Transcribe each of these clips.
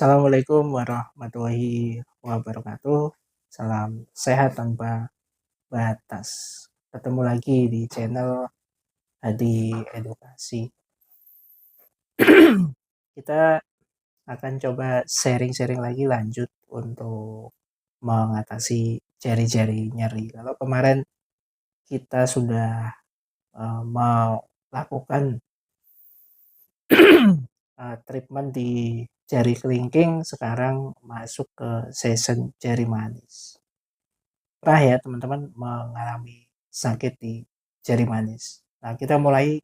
Assalamualaikum warahmatullahi wabarakatuh. Salam sehat tanpa batas. Ketemu lagi di channel Hadi Edukasi. Kita akan coba sharing-sharing lagi lanjut untuk mengatasi jari-jari nyeri. Kalau kemarin kita sudah melakukan treatment di jari kelingking, sekarang masuk ke season jari manis. Pernah ya teman-teman mengalami sakit di jari manis? Nah, kita mulai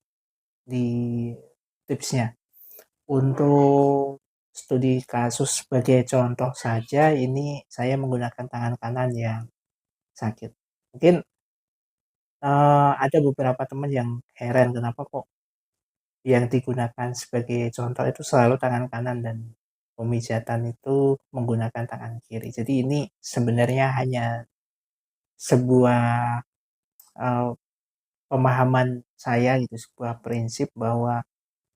di tipsnya. Untuk studi kasus sebagai contoh saja, ini saya menggunakan tangan kanan yang sakit. Mungkin ada beberapa teman yang heran kenapa kok yang digunakan sebagai contoh itu selalu tangan kanan dan pemijatan itu menggunakan tangan kiri. Jadi ini sebenarnya hanya sebuah pemahaman saya gitu, sebuah prinsip bahwa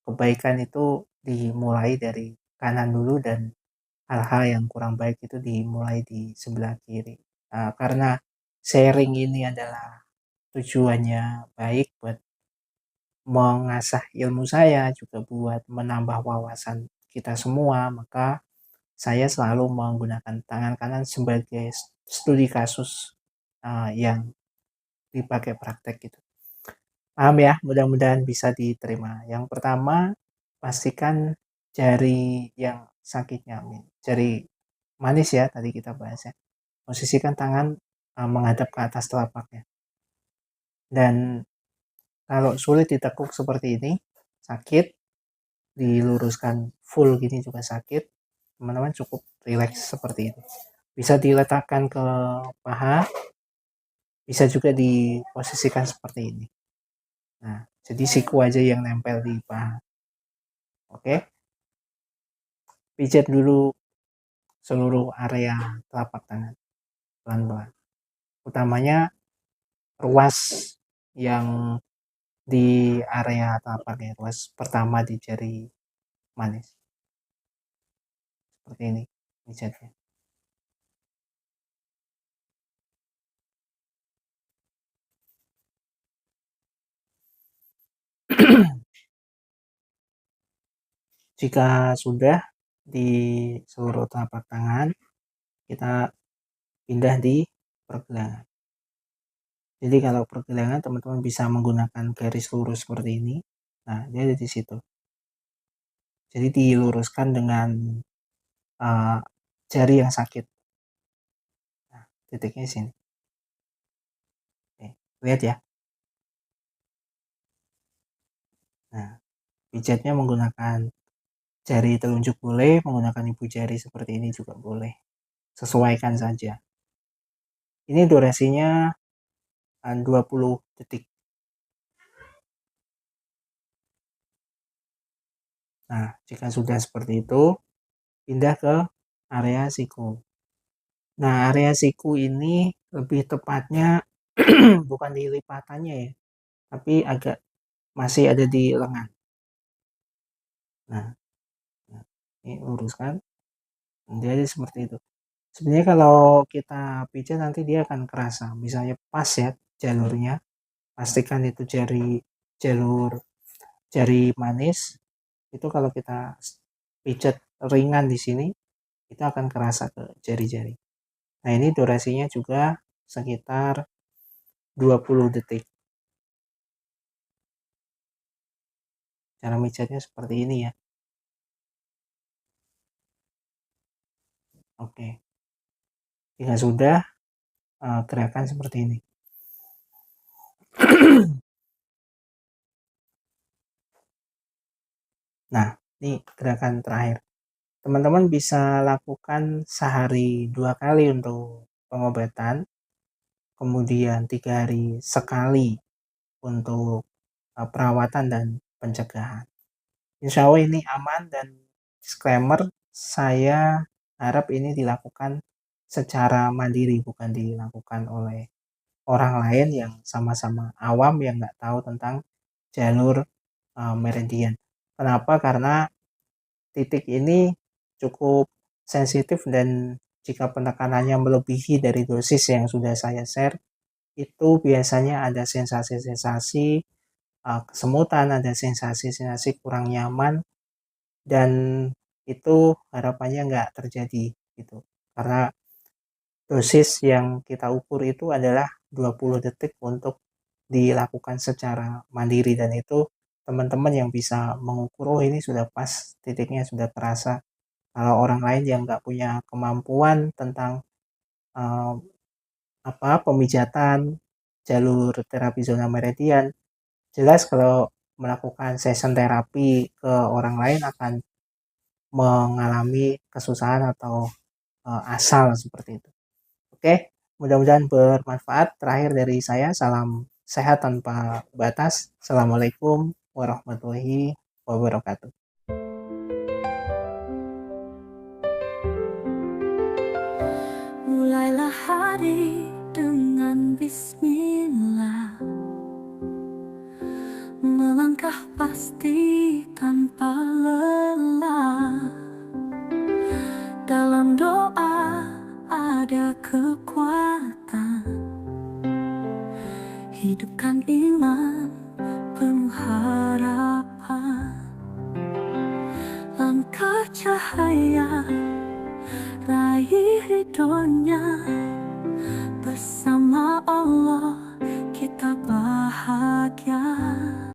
kebaikan itu dimulai dari kanan dulu dan hal-hal yang kurang baik itu dimulai di sebelah kiri. Karena sharing ini adalah tujuannya baik buat mengasah ilmu saya, juga buat menambah wawasan kita semua, maka saya selalu menggunakan tangan kanan sebagai studi kasus yang dipakai praktek gitu. Paham ya, mudah-mudahan bisa diterima. Yang pertama, pastikan jari yang sakitnya, jari manis ya, tadi kita bahas ya. Posisikan tangan menghadap ke atas telapaknya. Dan kalau sulit ditekuk seperti ini, sakit, diluruskan full gini juga sakit, teman-teman cukup rileks seperti ini. Bisa diletakkan ke paha, bisa juga diposisikan seperti ini. Nah, jadi siku aja yang nempel di paha. Oke. Pijat dulu seluruh area telapak tangan pelan-pelan. Utamanya ruas yang di area telapaknya, ruas pertama di jari manis. Seperti ini pijatnya. Jika sudah di seluruh telapak tangan, kita pindah di pergelangan. Jadi kalau pergelangan teman-teman bisa menggunakan garis lurus seperti ini. Nah, dia ada di situ. Jadi diluruskan dengan jari yang sakit. Nah, titiknya sini. Oke, lihat ya. Nah, pijatnya menggunakan jari telunjuk boleh, menggunakan ibu jari seperti ini juga boleh. Sesuaikan saja. Ini durasinya 20 detik. Nah, jika sudah seperti itu, pindah ke area siku. Nah, area siku ini lebih tepatnya bukan di lipatannya ya, tapi agak masih ada di lengan. Nah, ini luruskan. Jadi seperti itu. Sebenarnya kalau kita pijat nanti dia akan kerasa. Misalnya pas ya jalurnya, pastikan itu jalur jari manis. Itu kalau kita pijat ringan di sini, itu akan kerasa ke jari-jari. Nah, ini durasinya juga sekitar 20 detik. Cara mijatnya seperti ini ya. Oke. Jika sudah, gerakan seperti ini. Nah, ini gerakan terakhir. Teman-teman bisa lakukan sehari 2 kali untuk pengobatan, kemudian 3 hari sekali untuk perawatan dan pencegahan. Insya Allah ini aman, dan disclaimer, saya harap ini dilakukan secara mandiri, bukan dilakukan oleh orang lain yang sama-sama awam yang nggak tahu tentang jalur meridian. Kenapa? Karena titik ini cukup sensitif dan jika penekanannya melebihi dari dosis yang sudah saya share, itu biasanya ada sensasi-sensasi, kesemutan, ada sensasi-sensasi kurang nyaman dan itu harapannya nggak terjadi gitu. Karena dosis yang kita ukur itu adalah 20 detik untuk dilakukan secara mandiri dan itu teman-teman yang bisa mengukur, oh ini sudah pas, titiknya sudah terasa. Kalau orang lain yang nggak punya kemampuan tentang eh, pemijatan, jalur terapi zona meridian, jelas kalau melakukan session terapi ke orang lain akan mengalami kesusahan atau asal seperti itu. Oke, mudah-mudahan bermanfaat. Terakhir dari saya, salam sehat tanpa batas. Assalamualaikum warahmatullahi wabarakatuh. Mulailah hari dengan bismillah, melangkah pasti tanpa lelah. Dalam doa ada kekuatan, hidupkan iman penuh harapan. Langkah cahaya, raih ridhonya,